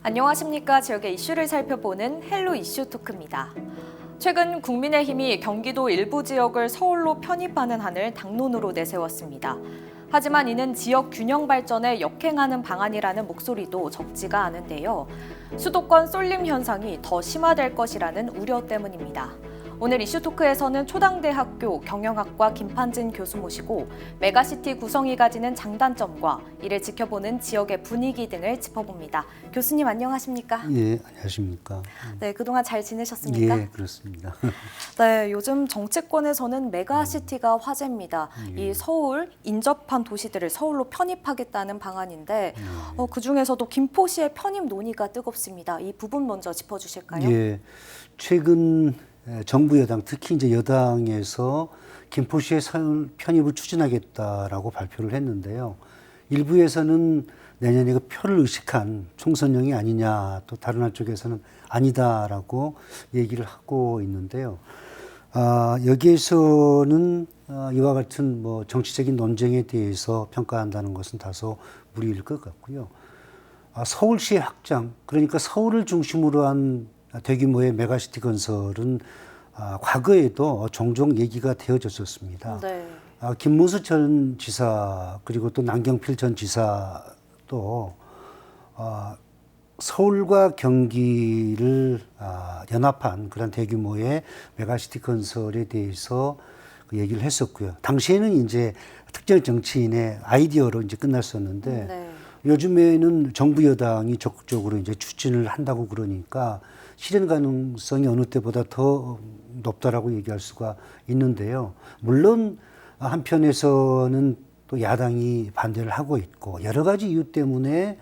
안녕하십니까. 지역의 이슈를 살펴보는 헬로 이슈 토크입니다. 최근 국민의힘이 경기도 일부 지역을 서울로 편입하는 안을 당론으로 내세웠습니다. 하지만 이는 지역 균형 발전에 역행하는 방안이라는 목소리도 적지가 않은데요. 수도권 쏠림 현상이 더 심화될 것이라는 우려 때문입니다. 오늘 이슈토크에서는 초당대학교 경영학과 김판진 교수 모시고 메가시티 구성이 가지는 장단점과 이를 지켜보는 지역의 분위기 등을 짚어봅니다. 교수님 안녕하십니까? 예, 안녕하십니까? 네, 그동안 잘 지내셨습니까? 예, 그렇습니다. 네, 요즘 정치권에서는 메가시티가 화제입니다. 이 서울, 인접한 도시들을 서울로 편입하겠다는 방안인데 그중에서도 김포시의 편입 논의가 뜨겁습니다. 이 부분 먼저 짚어주실까요? 예, 최근 정부 여당, 특히 이제 여당에서 김포시의 서울 편입을 추진하겠다라고 발표를 했는데요. 일부에서는 내년에 그 표를 의식한 총선령이 아니냐, 또 다른 한쪽에서는 아니다라고 얘기를 하고 있는데요. 여기에서는 이와 같은 뭐 정치적인 논쟁에 대해서 평가한다는 것은 다소 무리일 것 같고요. 서울시의 확장, 그러니까 서울을 중심으로 한 대규모의 메가시티 건설은 과거에도 종종 얘기가 되어졌었습니다. 네. 김문수 전 지사 그리고 또 남경필 전 지사도 서울과 경기를 연합한 그런 대규모의 메가시티 건설에 대해서 그 얘기를 했었고요. 당시에는 이제 특정 정치인의 아이디어로 이제 끝났었는데 네. 요즘에는 정부 여당이 적극적으로 이제 추진을 한다고 그러니까 실현 가능성이 어느 때보다 더 높다라고 얘기할 수가 있는데요. 물론 한편에서는 또 야당이 반대를 하고 있고 여러 가지 이유 때문에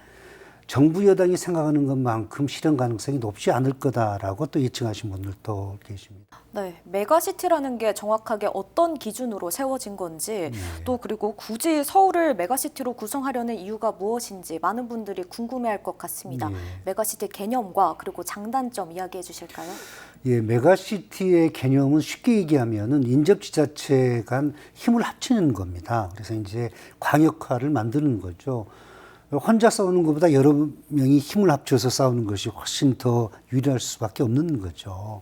정부 여당이 생각하는 것만큼 실현 가능성이 높지 않을 거다라고 또 예측하신 분들도 계십니다. 네, 메가시티라는 게 정확하게 어떤 기준으로 세워진 건지 또 그리고 굳이 서울을 메가시티로 구성하려는 이유가 무엇인지 많은 분들이 궁금해할 것 같습니다. 메가시티 개념과 그리고 장단점 이야기해 주실까요? 예, 메가시티의 개념은 쉽게 얘기하면은 인접지자체 간 힘을 합치는 겁니다. 그래서 이제 광역화를 만드는 거죠. 혼자 싸우는 것보다 여러 명이 힘을 합쳐서 싸우는 것이 훨씬 더 유리할 수밖에 없는 거죠.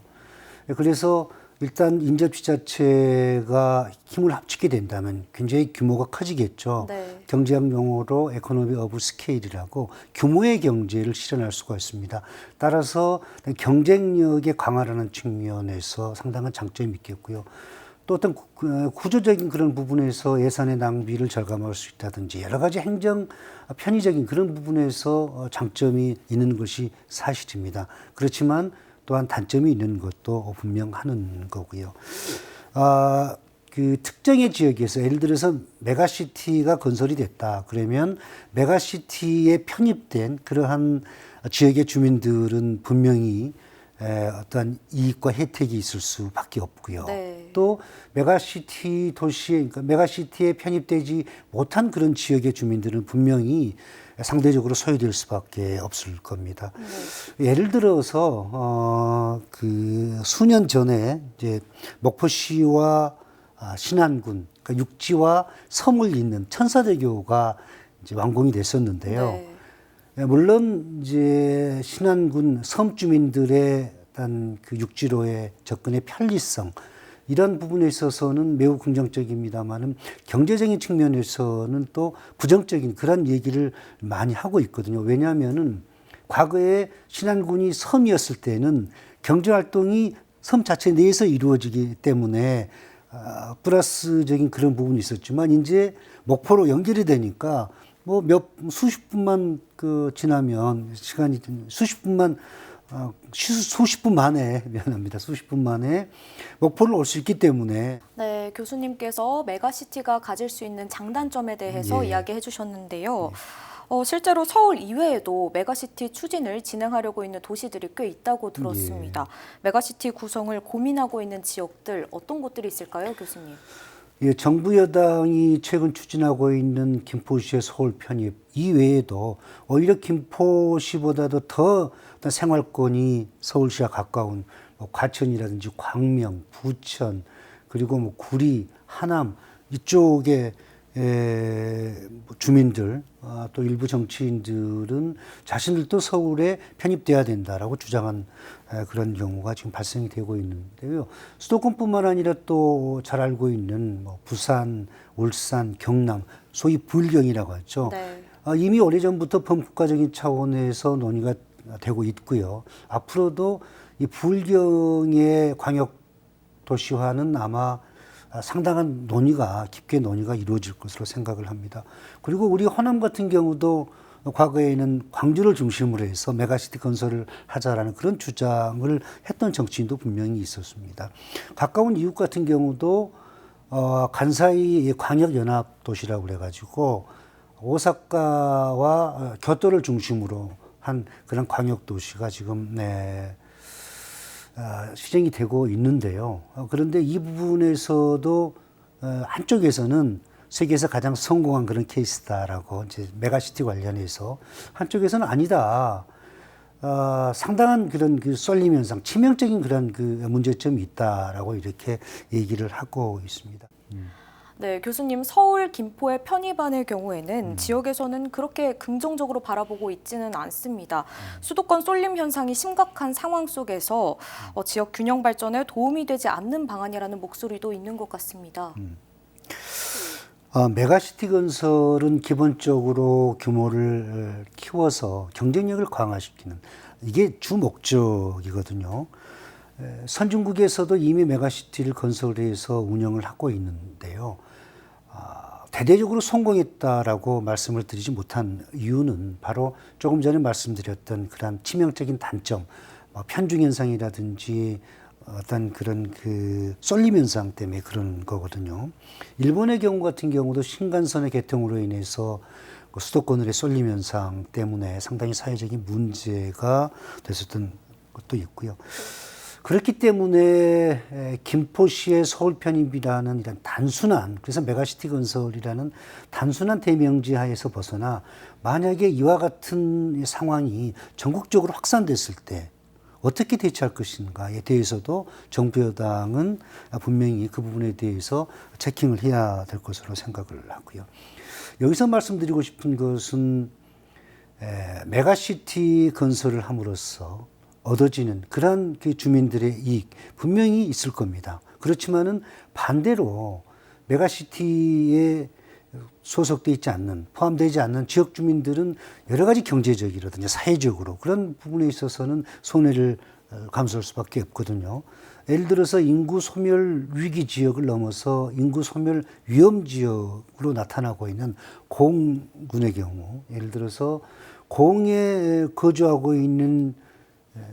그래서 일단 인접지자체가 힘을 합치게 된다면 굉장히 규모가 커지겠죠. 네. 경제학 용어로 에코노미 오브 스케일이라고 규모의 경제를 실현할 수가 있습니다. 따라서 경쟁력의 강화라는 측면에서 상당한 장점이 있겠고요. 또 어떤 구조적인 그런 부분에서 예산의 낭비를 절감할 수 있다든지 여러 가지 행정 편의적인 그런 부분에서 장점이 있는 것이 사실입니다. 그렇지만 또한 단점이 있는 것도 분명하는 거고요. 그 특정의 지역에서 예를 들어서 메가시티가 건설이 됐다. 그러면 메가시티에 편입된 그러한 지역의 주민들은 분명히 어떤 이익과 혜택이 있을 수밖에 없고요. 네. 또 메가시티 도시에, 그러니까 메가시티에 편입되지 못한 그런 지역의 주민들은 분명히 상대적으로 소외될 수밖에 없을 겁니다. 예를 들어서 그 수년 전에 이제 목포시와 신안군, 그러니까 육지와 섬을 잇는 천사대교가 이제 완공이 됐었는데요. 네. 물론 이제 신안군 섬 주민들의 어떤 그 육지로의 접근의 편리성 이런 부분에 있어서는 매우 긍정적입니다만은 경제적인 측면에서는 또 부정적인 그런 얘기를 많이 하고 있거든요. 왜냐하면은 과거에 신안군이 섬이었을 때는 경제 활동이 섬 자체 내에서 이루어지기 때문에 플러스적인 그런 부분이 있었지만 이제 목포로 연결이 되니까 뭐 수십 분만 지나면 시간이 수십 분만 수십 분 만에 미안합니다. 수십 분 만에 목포를 올 수 있기 때문에 네, 교수님께서 메가시티가 가질 수 있는 장단점에 대해서 이야기해 주셨는데요. 실제로 서울 이외에도 메가시티 추진을 진행하려고 있는 도시들이 꽤 있다고 들었습니다. 메가시티 구성을 고민하고 있는 지역들 어떤 곳들이 있을까요, 교수님? 예, 정부 여당이 최근 추진하고 있는 김포시의 서울 편입 이외에도 오히려 김포시보다도 더 어떤 생활권이 서울시와 가까운 뭐 과천이라든지 광명, 부천 그리고 뭐 구리, 하남 이쪽에 주민들 또 일부 정치인들은 자신들도 서울에 편입돼야 된다라고 주장한 그런 경우가 지금 발생이 되고 있는데요. 수도권뿐만 아니라 또 잘 알고 있는 뭐 부산, 울산, 경남, 소위 불경이라고 하죠. 네. 이미 오래전부터 범국가적인 차원에서 논의가 되고 있고요. 앞으로도 이 불경의 광역 도시화는 아마 상당한 깊게 논의가 이루어질 것으로 생각을 합니다. 그리고 우리 호남 같은 경우도 과거에는 광주를 중심으로 해서 메가시티 건설을 하자라는 그런 주장을 했던 정치인도 분명히 있었습니다. 가까운 이웃 같은 경우도 간사이 광역연합도시라고 그래가지고 오사카와 교토를 중심으로 한 그런 광역도시가 지금 실행이 되고 있는데요. 그런데 이 부분에서도 한쪽에서는 세계에서 가장 성공한 그런 케이스다라고 이제 메가시티 관련해서 한쪽에서는 아니다. 상당한 그런 그 쏠림 현상, 치명적인 그런 그 문제점이 있다라고 이렇게 얘기를 하고 있습니다. 네, 교수님, 서울, 김포의 편입안의 경우에는 지역에서는 그렇게 긍정적으로 바라보고 있지는 않습니다. 수도권 쏠림 현상이 심각한 상황 속에서 지역 균형 발전에 도움이 되지 않는 방안이라는 목소리도 있는 것 같습니다. 메가시티 건설은 기본적으로 규모를 키워서 경쟁력을 강화시키는 이게 주 목적이거든요. 선진국에서도 이미 메가시티를 건설해서 운영을 하고 있는데요. 대대적으로 성공했다라고 말씀을 드리지 못한 이유는 바로 조금 전에 말씀드렸던 그런 치명적인 단점, 편중 현상이라든지 어떤 그런 그 쏠림 현상 때문에 그런 거거든요. 일본의 경우 같은 경우도 신간선의 개통으로 인해서 수도권의 쏠림 현상 때문에 상당히 사회적인 문제가 됐었던 것도 있고요. 그렇기 때문에 김포시의 서울 편입이라는 이런 단순한, 그래서 메가시티 건설이라는 단순한 대명지 하에서 벗어나 만약에 이와 같은 상황이 전국적으로 확산됐을 때 어떻게 대처할 것인가에 대해서도 정부 여당은 분명히 그 부분에 대해서 체킹을 해야 될 것으로 생각을 하고요. 여기서 말씀드리고 싶은 것은 메가시티 건설을 함으로써 얻어지는 그러한 그 주민들의 이익 분명히 있을 겁니다. 그렇지만은 반대로 메가시티에 소속돼 있지 않는, 포함되지 않는 지역 주민들은 여러 가지 경제적이라든지 사회적으로 그런 부분에 있어서는 손해를 감수할 수밖에 없거든요. 예를 들어서 인구 소멸 위기 지역을 넘어서 인구 소멸 위험 지역으로 나타나고 있는 고흥군의 경우, 예를 들어서 고흥에 거주하고 있는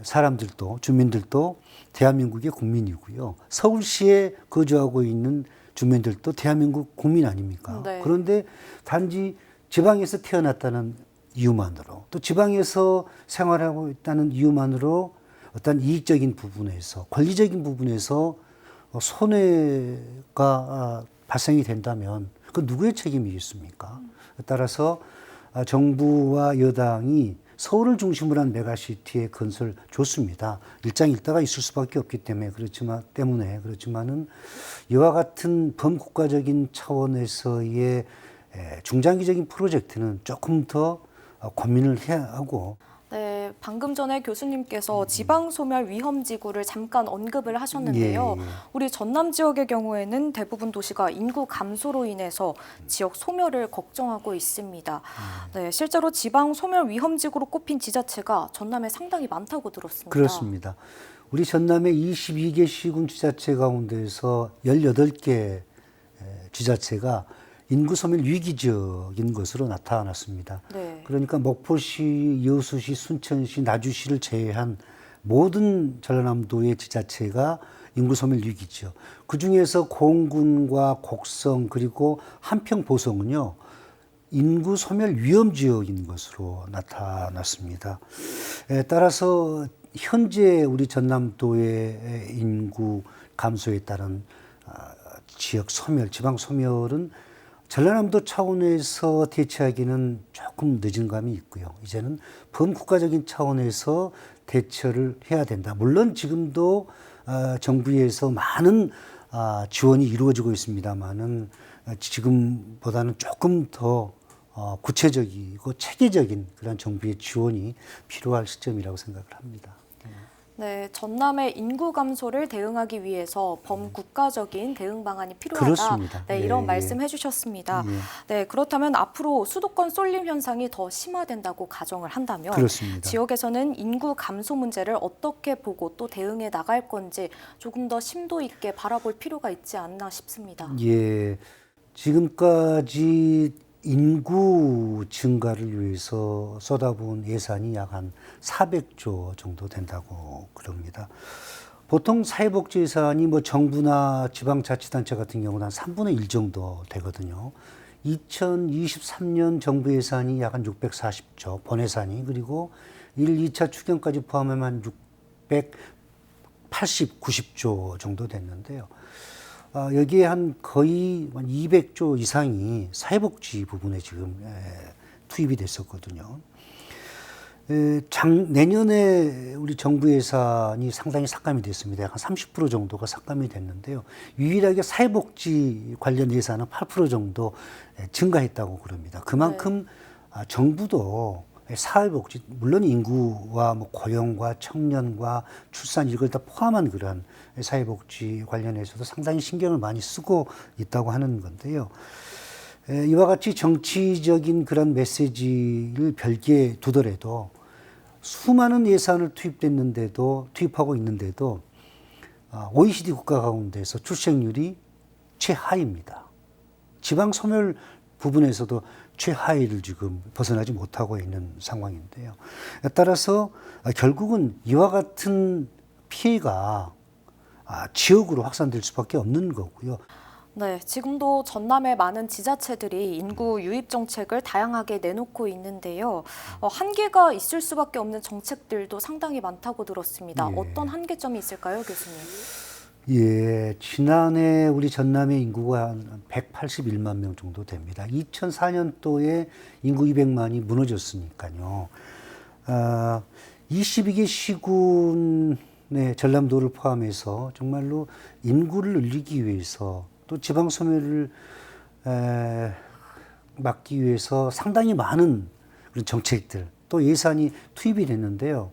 사람들도, 주민들도 대한민국의 국민이고요. 서울시에 거주하고 있는 주민들도 대한민국 국민 아닙니까? 네. 그런데 단지 지방에서 태어났다는 이유만으로, 또 지방에서 생활하고 있다는 이유만으로 어떤 이익적인 부분에서, 권리적인 부분에서 손해가 발생이 된다면 그 누구의 책임이겠습니까? 따라서 정부와 여당이 서울을 중심으로 한 메가시티의 건설 좋습니다. 일장일단가 있을 수밖에 없기 때문에 그렇지만은 이와 같은 범국가적인 차원에서의 중장기적인 프로젝트는 조금 더 고민을 해야 하고. 네, 방금 전에 교수님께서 지방소멸 위험지구를 잠깐 언급을 하셨는데요. 예. 우리 전남 지역의 경우에는 대부분 도시가 인구 감소로 인해서 지역 소멸을 걱정하고 있습니다. 네, 실제로 지방소멸 위험지구로 꼽힌 지자체가 전남에 상당히 많다고 들었습니다. 그렇습니다. 우리 전남의 22개 시군 지자체 가운데서 18개 지자체가 인구 소멸 위기 지역인 것으로 나타났습니다. 네. 그러니까 목포시, 여수시, 순천시, 나주시를 제외한 모든 전라남도의 지자체가 인구 소멸 위기 지역. 그 중에서 공군과 곡성 그리고 한평, 보성은요 인구 소멸 위험 지역인 것으로 나타났습니다. 따라서 현재 우리 전남도의 인구 감소에 따른 지역 소멸, 지방 소멸은 전라남도 차원에서 대처하기는 조금 늦은 감이 있고요. 이제는 범국가적인 차원에서 대처를 해야 된다. 물론 지금도 정부에서 많은 지원이 이루어지고 있습니다만은 지금보다는 조금 더 구체적이고 체계적인 그런 정부의 지원이 필요할 시점이라고 생각을 합니다. 네, 전남의 인구 감소를 대응하기 위해서 범국가적인 대응 방안이 필요하다. 그렇습니다. 네, 예, 이런 예. 말씀해 주셨습니다. 예. 네, 그렇다면 앞으로 수도권 쏠림 현상이 더 심화된다고 가정을 한다면 그렇습니다. 지역에서는 인구 감소 문제를 어떻게 보고 또 대응해 나갈 건지 조금 더 심도 있게 바라볼 필요가 있지 않나 싶습니다. 예, 지금까지 인구 증가를 위해서 쏟아부은 예산이 약 한 400조 정도 된다고 그럽니다. 보통 사회복지 예산이 뭐 정부나 지방자치단체 같은 경우는 한 3분의 1 정도 되거든요. 2023년 정부 예산이 약 한 640조, 본예산이, 그리고 1, 2차 추경까지 포함하면 한 680, 90조 정도 됐는데요. 여기에 한 거의 200조 이상이 사회복지 부분에 지금 투입이 됐었거든요. 내년에 우리 정부 예산이 상당히 삭감이 됐습니다. 약 한 30% 정도가 삭감이 됐는데요. 유일하게 사회복지 관련 예산은 8% 정도 증가했다고 그럽니다. 그만큼 정부도 사회복지, 물론 인구와 뭐 고용과 청년과 출산 이걸 다 포함한 그런 사회복지 관련해서도 상당히 신경을 많이 쓰고 있다고 하는 건데요. 이와 같이 정치적인 그런 메시지를 별개에 두더라도 수많은 예산을 투입하고 있는데도 OECD 국가 가운데서 출생률이 최하위입니다. 지방 소멸 부분에서도 최하위를 지금 벗어나지 못하고 있는 상황인데요. 따라서 결국은 이와 같은 피해가 지역으로 확산될 수밖에 없는 거고요. 네, 지금도 전남의 많은 지자체들이 인구 유입 정책을 다양하게 내놓고 있는데요. 한계가 있을 수밖에 없는 정책들도 상당히 많다고 들었습니다. 예. 어떤 한계점이 있을까요, 교수님? 예, 지난해 우리 전남의 인구가 한 181만 명 정도 됩니다. 2004년도에 인구 200만이 무너졌으니까요. 22개 시군의 전남도를 포함해서 정말로 인구를 늘리기 위해서 또 지방 소멸을 막기 위해서 상당히 많은 그런 정책들 또 예산이 투입이 됐는데요.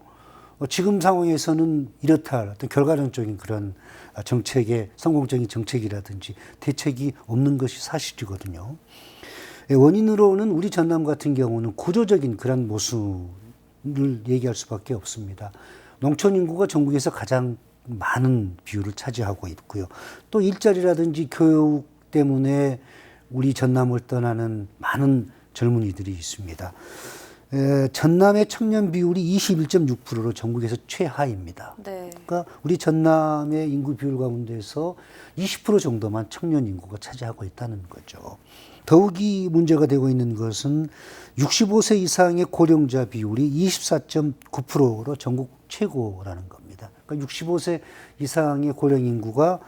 지금 상황에서는 이렇다 할 어떤 결과론적인 그런 정책의 성공적인 정책이라든지 대책이 없는 것이 사실이거든요. 원인으로는 우리 전남 같은 경우는 구조적인 그런 모습을 얘기할 수밖에 없습니다. 농촌 인구가 전국에서 가장 많은 비율을 차지하고 있고요. 또 일자리라든지 교육 때문에 우리 전남을 떠나는 많은 젊은이들이 있습니다. 전남의 청년 비율이 21.6%로 전국에서 최하입니다. 네. 그러니까 우리 전남의 인구 비율 가운데서 20% 정도만 청년 인구가 차지하고 있다는 거죠. 더욱이 문제가 되고 있는 것은 65세 이상의 고령자 비율이 24.9%로 전국 최고라는 겁니다. 그러니까 65세 이상의 고령 인구가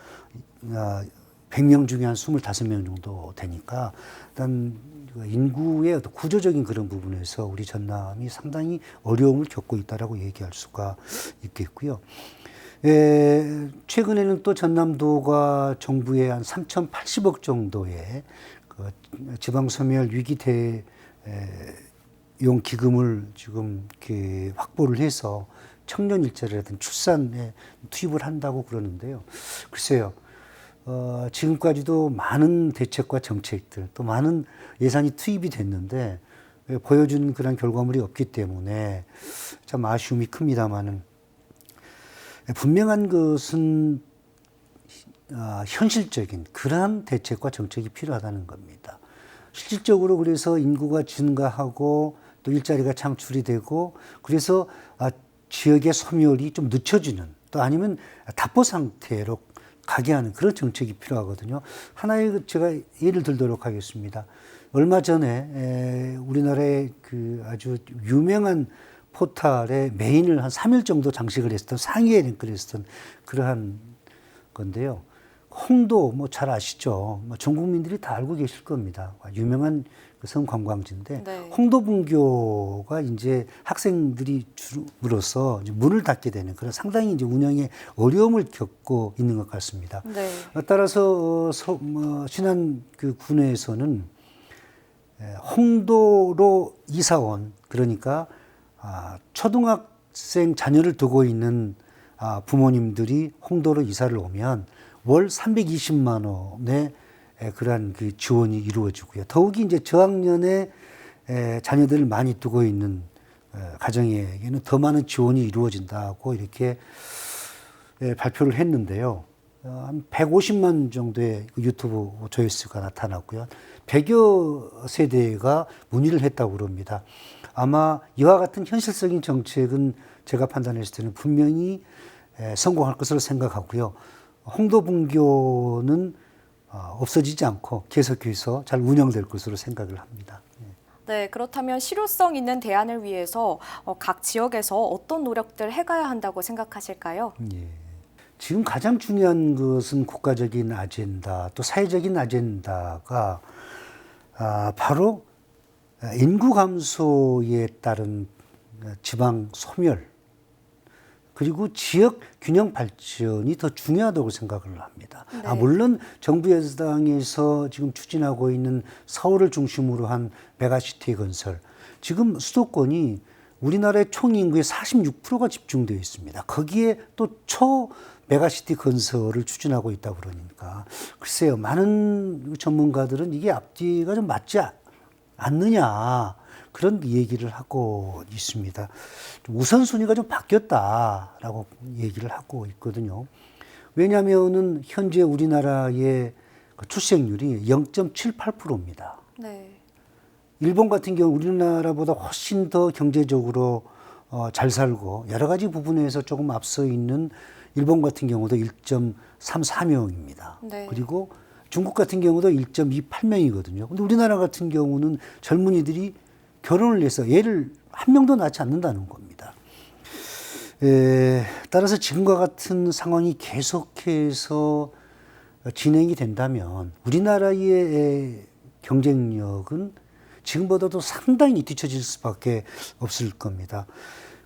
100명 중에 한 25명 정도 되니까 일단 인구의 어떤 구조적인 그런 부분에서 우리 전남이 상당히 어려움을 겪고 있다라고 얘기할 수가 있겠고요. 최근에는 또 전남도가 정부에 한 3,080억 정도의 그 지방소멸 위기 대용 기금을 지금 이렇게 확보를 해서 청년 일자리라든지 출산에 투입을 한다고 그러는데요. 글쎄요. 지금까지도 많은 대책과 정책들 또 많은 예산이 투입이 됐는데 보여주는 그런 결과물이 없기 때문에 참 아쉬움이 큽니다만은 분명한 것은 현실적인 그러한 대책과 정책이 필요하다는 겁니다. 실질적으로 그래서 인구가 증가하고 또 일자리가 창출이 되고 그래서 지역의 소멸이 좀 늦춰지는 또 아니면 답보 상태로 가게 하는 그런 정책이 필요하거든요. 하나의 제가 예를 들도록 하겠습니다. 얼마 전에 우리나라의 그 아주 유명한 포탈에 메인을 한 3일 정도 장식을 했던 상위에 랭크를 했던 그러한 건데요. 홍도 뭐 잘 아시죠? 뭐 전 국민들이 다 알고 계실 겁니다. 유명한 그 성관광지인데 네. 홍도분교가 이제 학생들이 주로서 이제 문을 닫게 되는 그런 상당히 이제 운영에 어려움을 겪고 있는 것 같습니다. 네. 따라서 신안 그 군에서는 홍도로 이사온 그러니까 초등학생 자녀를 두고 있는 부모님들이 홍도로 이사를 오면 월 320만 원의 그러한 그 지원이 이루어지고요. 더욱이 이제 저학년에 자녀들을 많이 두고 있는 가정에게는 더 많은 지원이 이루어진다고 이렇게 발표를 했는데요. 한 150만 정도의 유튜브 조회수가 나타났고요. 100여 세대가 문의를 했다고 그럽니다. 아마 이와 같은 현실적인 정책은 제가 판단했을 때는 분명히 성공할 것으로 생각하고요. 홍도분교는 없어지지 않고 계속해서 잘 운영될 것으로 생각을 합니다. 네, 그렇다면 실효성 있는 대안을 위해서 각 지역에서 어떤 노력들 해가야 한다고 생각하실까요? 예. 지금 가장 중요한 것은 국가적인 아젠다, 또 사회적인 아젠다가 바로 인구 감소에 따른 지방 소멸, 그리고 지역 균형 발전이 더 중요하다고 생각을 합니다. 네. 물론 정부 여당에서 지금 추진하고 있는 서울을 중심으로 한 메가시티 건설, 지금 수도권이 우리나라의 총 인구의 46%가 집중되어 있습니다. 거기에 또 메가시티 건설을 추진하고 있다 그러니까 글쎄요, 많은 전문가들은 이게 앞뒤가 좀 맞지 않느냐 그런 얘기를 하고 있습니다. 우선순위가 좀 바뀌었다라고 얘기를 하고 있거든요. 왜냐하면은 현재 우리나라의 출생률이 0.78%입니다. 네. 일본 같은 경우 우리나라보다 훨씬 더 경제적으로 잘 살고 여러 가지 부분에서 조금 앞서 있는 일본 같은 경우도 1.34명입니다. 네. 그리고 중국 같은 경우도 1.28명이거든요. 근데 우리나라 같은 경우는 젊은이들이 결혼을 해서 애를 한 명도 낳지 않는다는 겁니다. 따라서 지금과 같은 상황이 계속해서 진행이 된다면 우리나라의 경쟁력은 지금보다도 상당히 뒤처질 수밖에 없을 겁니다.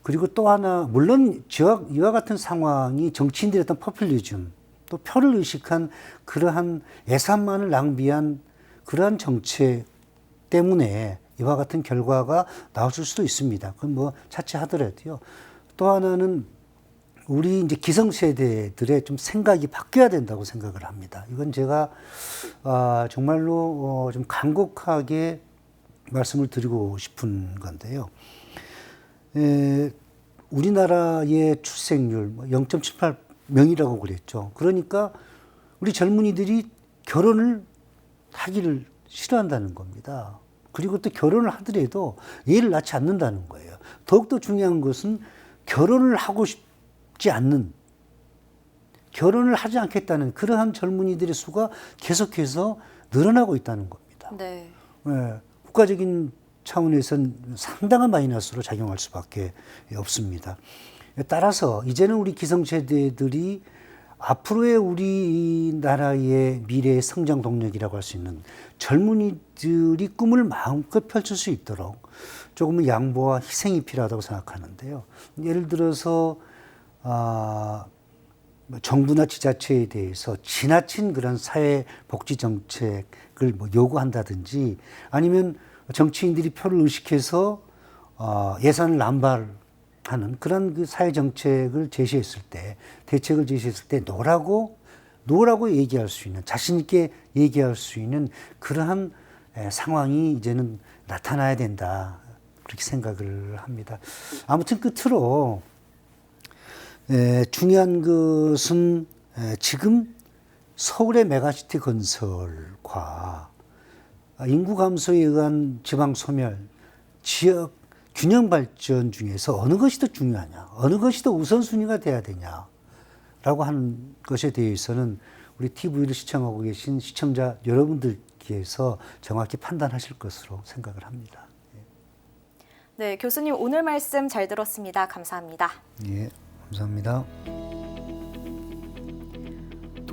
그리고 또 하나, 물론 이와 같은 상황이 정치인들의 어떤 포퓰리즘, 또 표를 의식한 그러한 예산만을 낭비한 그러한 정책 때문에 이와 같은 결과가 나왔을 수도 있습니다. 그건 뭐 차치하더라도요. 또 하나는 우리 이제 기성세대들의 좀 생각이 바뀌어야 된다고 생각을 합니다. 이건 제가 정말로 좀 간곡하게 말씀을 드리고 싶은 건데요. 우리나라의 출생률 0.78명이라고 그랬죠. 그러니까 우리 젊은이들이 결혼을 하기를 싫어한다는 겁니다. 그리고 또 결혼을 하더라도 애를 낳지 않는다는 거예요. 더욱더 중요한 것은 결혼을 하고 싶지 않는, 결혼을 하지 않겠다는 그러한 젊은이들의 수가 계속해서 늘어나고 있다는 겁니다. 네. 국가적인 차원에서는 상당한 마이너스로 작용할 수밖에 없습니다. 따라서 이제는 우리 기성세대들이 앞으로의 우리나라의 미래의 성장 동력이라고 할 수 있는 젊은이들이 꿈을 마음껏 펼칠 수 있도록 조금은 양보와 희생이 필요하다고 생각하는데요. 예를 들어서 정부나 지자체에 대해서 지나친 그런 사회복지 정책을 요구한다든지 아니면 정치인들이 표를 의식해서 예산을 남발하는 그런 그 사회 정책을 제시했을 때, 대책을 제시했을 때 노라고 얘기할 수 있는, 자신 있게 얘기할 수 있는 그러한 상황이 이제는 나타나야 된다, 그렇게 생각을 합니다. 아무튼 끝으로 중요한 것은 지금 서울의 메가시티 건설과 인구 감소에 의한 지방 소멸, 지역 균형 발전 중에서 어느 것이 더 중요하냐, 어느 것이 더 우선순위가 돼야 되냐라고 하는 것에 대해서는 우리 TV를 시청하고 계신 시청자 여러분들께서 정확히 판단하실 것으로 생각을 합니다. 네, 교수님 오늘 말씀 잘 들었습니다. 감사합니다. 예, 감사합니다.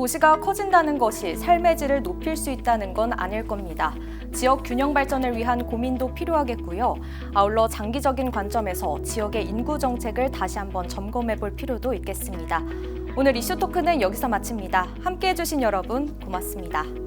도시가 커진다는 것이 삶의 질을 높일 수 있다는 건 아닐 겁니다. 지역 균형 발전을 위한 고민도 필요하겠고요. 아울러 장기적인 관점에서 지역의 인구 정책을 다시 한번 점검해 볼 필요도 있겠습니다. 오늘 이슈 토크는 여기서 마칩니다. 함께해 주신 여러분 고맙습니다.